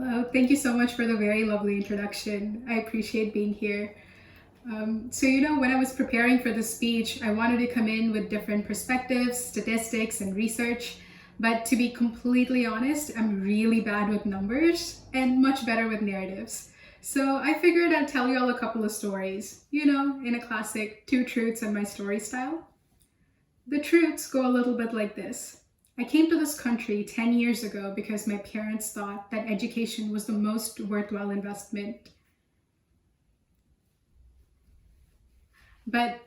Well, thank you so much for the very lovely introduction. I appreciate being here. When I was preparing for the speech, I wanted to come in with different perspectives, statistics, and research. But to be completely honest, I'm really bad with numbers and much better with narratives. So I figured I'd tell you all a couple of stories, in a classic two truths and my story style. The truths go a little bit like this. I came to this country 10 years ago because my parents thought that education was the most worthwhile investment. But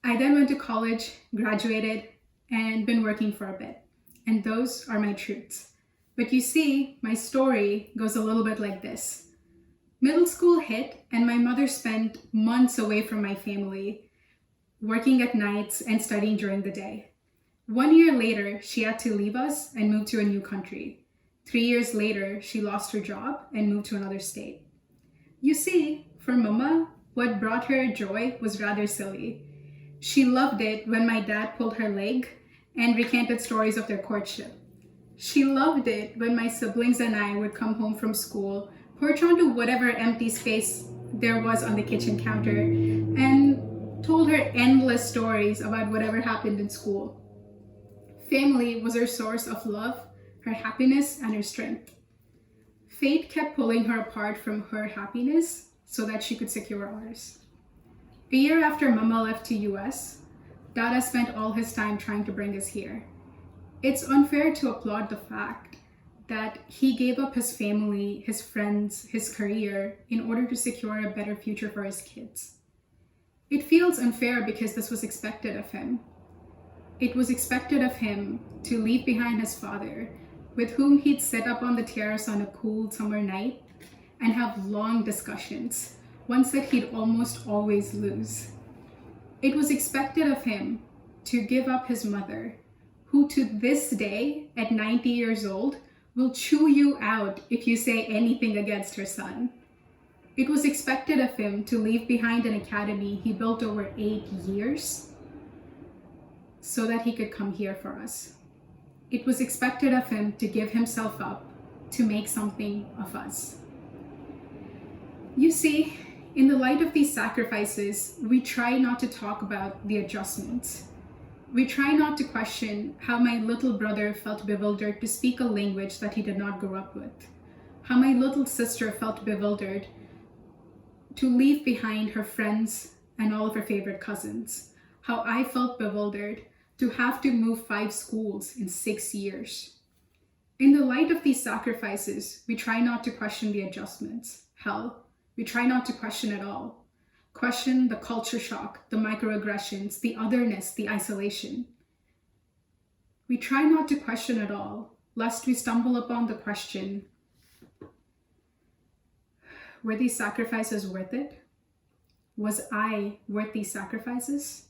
I then went to college, graduated, and been working for a bit. And those are my truths. But you see, my story goes a little bit like this. Middle school hit, and my mother spent months away from my family, working at nights and studying during the day. 1 year later, she had to leave us and move to a new country. 3 years later, she lost her job and moved to another state. You see, for Mama, what brought her joy was rather silly. She loved it when my dad pulled her leg and recanted stories of their courtship. She loved it when my siblings and I would come home from school, perch onto whatever empty space there was on the kitchen counter, and told her endless stories about whatever happened in school. Family was her source of love, her happiness, and her strength. Fate kept pulling her apart from her happiness so that she could secure ours. A year after Mama left to US, Dada spent all his time trying to bring us here. It's unfair to applaud the fact that he gave up his family, his friends, his career in order to secure a better future for his kids. It feels unfair because this was expected of him. It was expected of him to leave behind his father, with whom he'd sit up on the terrace on a cool summer night and have long discussions, ones that he'd almost always lose. It was expected of him to give up his mother, who to this day, at 90 years old, will chew you out if you say anything against her son. It was expected of him to leave behind an academy he built over 8 years so that he could come here for us. It was expected of him to give himself up to make something of us. You see, in the light of these sacrifices, we try not to talk about the adjustments. We try not to question how my little brother felt bewildered to speak a language that he did not grow up with, how my little sister felt bewildered to leave behind her friends and all of her favorite cousins, how I felt bewildered to have to move 5 schools in 6 years. In the light of these sacrifices, we try not to question the adjustments. Hell, we try not to question at all. Question the culture shock, the microaggressions, the otherness, the isolation. We try not to question at all, lest we stumble upon the question, were these sacrifices worth it? Was I worth these sacrifices?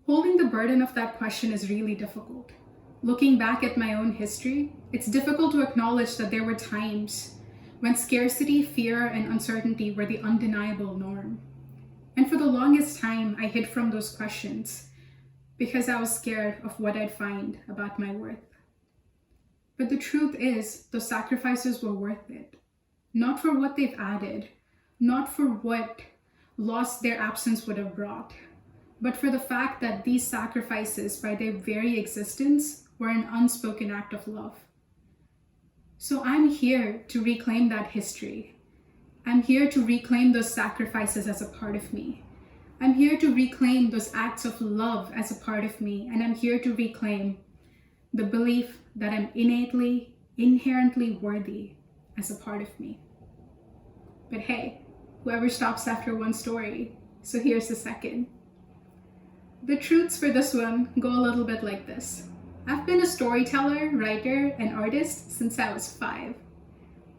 Holding the burden of that question is really difficult. Looking back at my own history, it's difficult to acknowledge that there were times when scarcity, fear, and uncertainty were the undeniable norm. And for the longest time, I hid from those questions because I was scared of what I'd find about my worth. But the truth is, those sacrifices were worth it. Not for what they've added, not for what loss their absence would have brought, but for the fact that these sacrifices, by their very existence, were an unspoken act of love. So I'm here to reclaim that history. I'm here to reclaim those sacrifices as a part of me. I'm here to reclaim those acts of love as a part of me. And I'm here to reclaim the belief that I'm innately, inherently worthy as a part of me. But hey, whoever stops after one story, so here's the second. The truths for this one go a little bit like this. I've been a storyteller, writer, and artist since I was 5.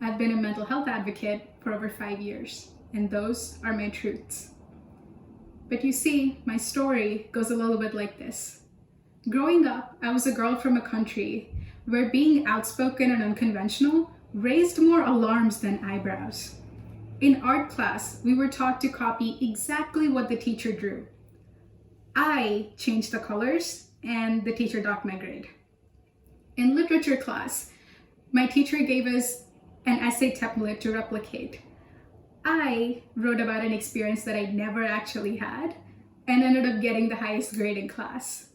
I've been a mental health advocate for over 5 years, and those are my truths. But you see, my story goes a little bit like this. Growing up, I was a girl from a country where being outspoken and unconventional raised more alarms than eyebrows. In art class, we were taught to copy exactly what the teacher drew. I changed the colors and the teacher docked my grade. In literature class, My teacher gave us an essay template to replicate. I wrote about an experience that I never actually had and ended up getting the highest grade in class.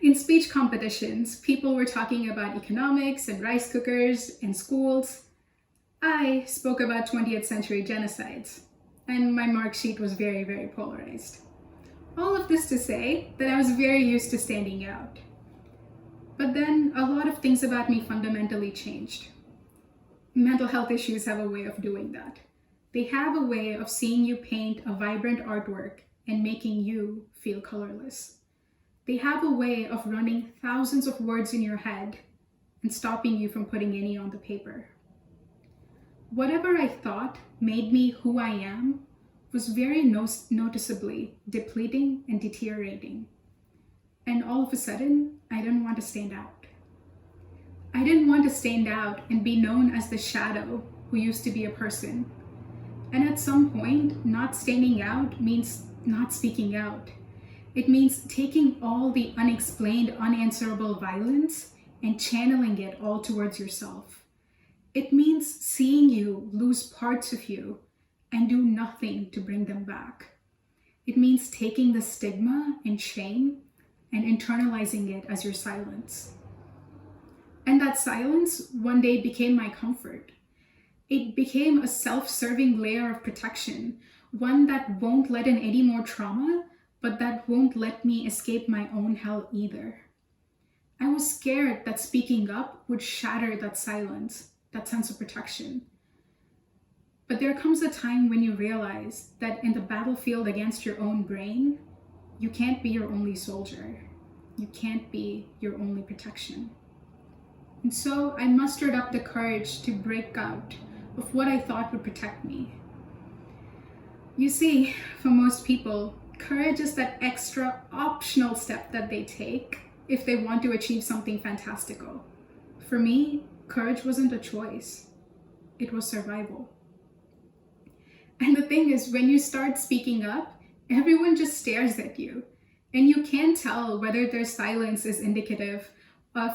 In speech competitions, people were talking about economics and rice cookers and schools. I spoke about 20th century genocides, and my mark sheet was very, very polarized. All of this to say that I was very used to standing out. But then a lot of things about me fundamentally changed. Mental health issues have a way of doing that. They have a way of seeing you paint a vibrant artwork and making you feel colorless. They have a way of running thousands of words in your head and stopping you from putting any on the paper. Whatever I thought made me who I am was very noticeably depleting and deteriorating. And all of a sudden, I didn't want to stand out. I didn't want to stand out and be known as the shadow who used to be a person. And at some point, not standing out means not speaking out. It means taking all the unexplained, unanswerable violence and channeling it all towards yourself. It means seeing you lose parts of you and do nothing to bring them back. It means taking the stigma and shame and internalizing it as your silence. And that silence one day became my comfort. It became a self-serving layer of protection, one that won't let in any more trauma, but that won't let me escape my own hell either. I was scared that speaking up would shatter that silence, that sense of protection. But there comes a time when you realize that in the battlefield against your own brain, you can't be your only soldier. You can't be your only protection. And so I mustered up the courage to break out of what I thought would protect me. You see, for most people, courage is that extra optional step that they take if they want to achieve something fantastical. For me, courage wasn't a choice. It was survival. And the thing is, when you start speaking up, everyone just stares at you. And you can't tell whether their silence is indicative of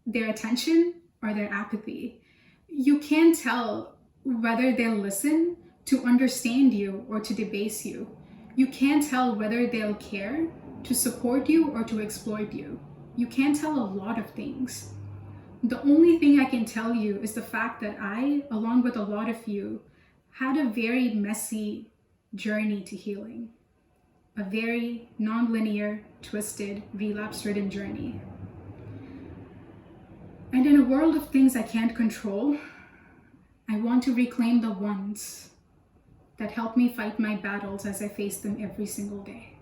their attention or their apathy. You can't tell whether they'll listen to understand you or to debase you. You can't tell whether they'll care to support you or to exploit you. You can't tell a lot of things. The only thing I can tell you is the fact that I, along with a lot of you, had a very messy journey to healing. A very non-linear, twisted, relapse-ridden journey. And in a world of things I can't control, I want to reclaim the ones that help me fight my battles as I face them every single day.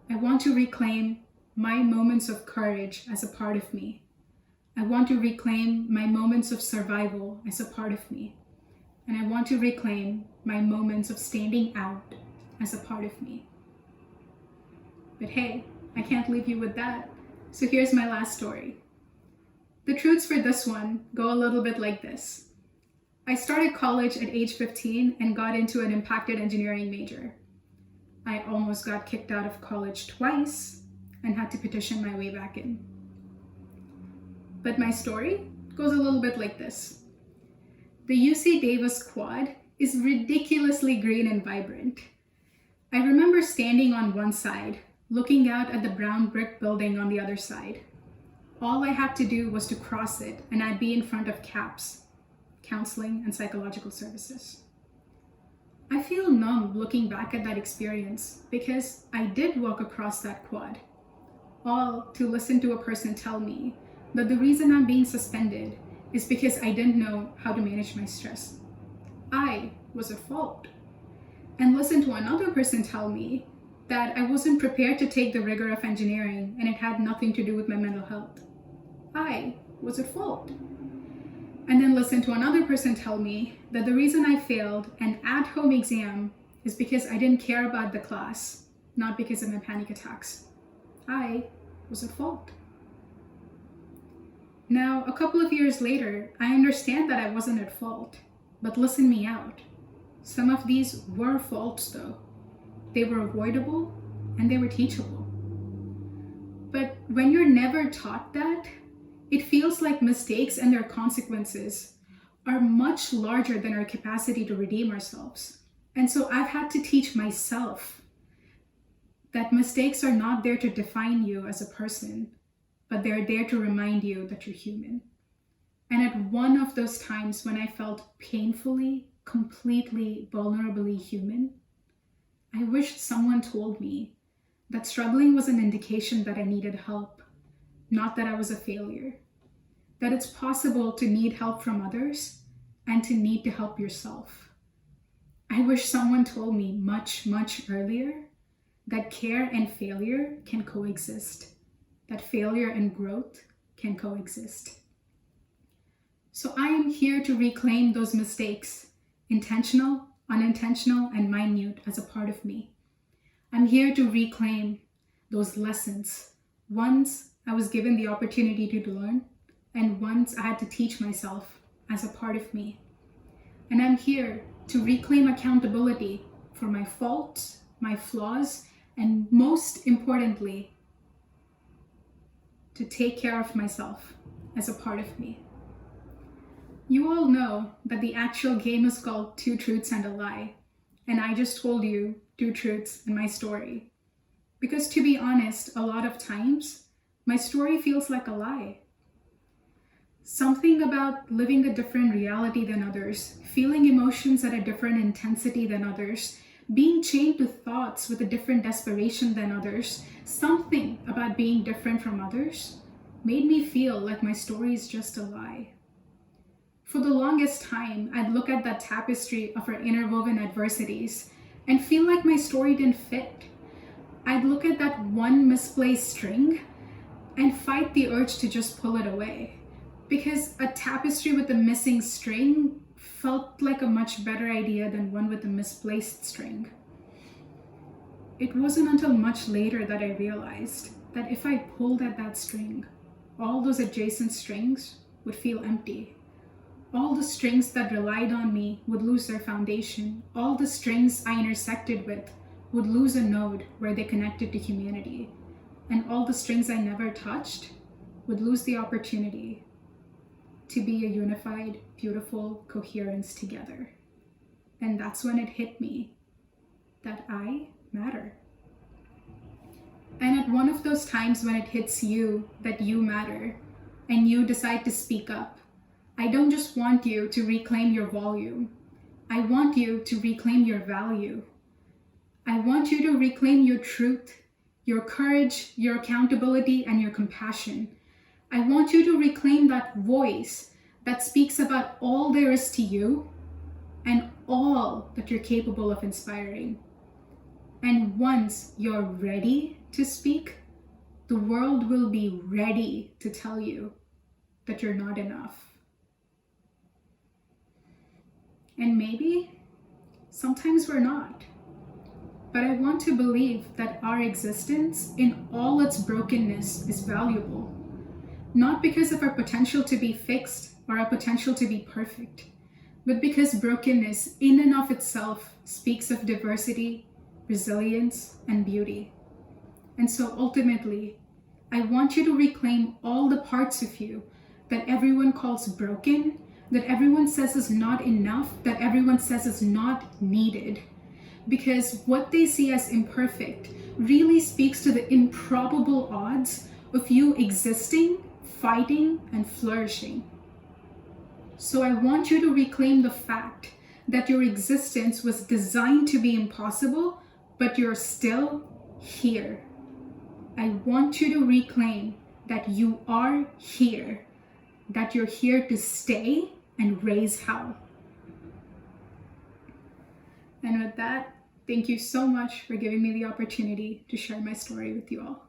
I want to reclaim my moments of courage as a part of me. I want to reclaim my moments of survival as a part of me. And I want to reclaim my moments of standing out as a part of me. But hey, I can't leave you with that. So here's my last story. The truths for this one go a little bit like this. I started college at age 15 and got into an impacted engineering major. I almost got kicked out of college twice and had to petition my way back in. But my story goes a little bit like this. The UC Davis quad is ridiculously green and vibrant. I remember standing on one side, looking out at the brown brick building on the other side. All I had to do was to cross it and I'd be in front of CAPS, Counseling and Psychological Services. I feel numb looking back at that experience because I did walk across that quad, all to listen to a person tell me that the reason I'm being suspended is because I didn't know how to manage my stress. I was at fault. And listen to another person tell me that I wasn't prepared to take the rigor of engineering and it had nothing to do with my mental health. I was at fault. And then listen to another person tell me that the reason I failed an at-home exam is because I didn't care about the class, not because of my panic attacks. I was at fault. Now, a couple of years later, I understand that I wasn't at fault, but listen me out. Some of these were faults though. They were avoidable and they were teachable. But when you're never taught that, It feels like mistakes and their consequences are much larger than our capacity to redeem ourselves. And so I've had to teach myself that mistakes are not there to define you as a person, but they're there to remind you that you're human. And at one of those times when I felt painfully, completely, vulnerably human, I wished someone told me that struggling was an indication that I needed help, not that I was a failure. That it's possible to need help from others and to need to help yourself. I wish someone told me much, much earlier that care and failure can coexist, that failure and growth can coexist. So I am here to reclaim those mistakes, intentional, unintentional, and minute, as a part of me. I'm here to reclaim those lessons, ones I was given the opportunity to learn, and ones I had to teach myself as a part of me. And I'm here to reclaim accountability for my faults, my flaws, and most importantly, to take care of myself as a part of me. You all know that the actual game is called Two Truths and a Lie, and I just told you 2 truths in my story. Because to be honest, a lot of times, my story feels like a lie. Something about living a different reality than others, feeling emotions at a different intensity than others, being chained to thoughts with a different desperation than others, something about being different from others made me feel like my story is just a lie. For the longest time, I'd look at that tapestry of our interwoven adversities and feel like my story didn't fit. I'd look at that one misplaced string and fight the urge to just pull it away, because a tapestry with a missing string felt like a much better idea than one with a misplaced string. It wasn't until much later that I realized that if I pulled at that string, all those adjacent strings would feel empty. All the strings that relied on me would lose their foundation. All the strings I intersected with would lose a node where they connected to humanity. And all the strings I never touched would lose the opportunity to be a unified, beautiful coherence together. And that's when it hit me that I matter. And at one of those times when it hits you that you matter and you decide to speak up, I don't just want you to reclaim your volume. I want you to reclaim your value. I want you to reclaim your truth, your courage, your accountability, and your compassion. I want you to reclaim that voice that speaks about all there is to you and all that you're capable of inspiring. And once you're ready to speak, the world will be ready to tell you that you're not enough. And maybe sometimes we're not. But I want to believe that our existence in all its brokenness is valuable, not because of our potential to be fixed or our potential to be perfect, but because brokenness in and of itself speaks of diversity, resilience, and beauty. And so ultimately, I want you to reclaim all the parts of you that everyone calls broken, that everyone says is not enough, that everyone says is not needed. Because what they see as imperfect really speaks to the improbable odds of you existing, fighting, and flourishing. So I want you to reclaim the fact that your existence was designed to be impossible, but you're still here. I want you to reclaim that you are here, that you're here to stay and raise hell. And with that, thank you so much for giving me the opportunity to share my story with you all.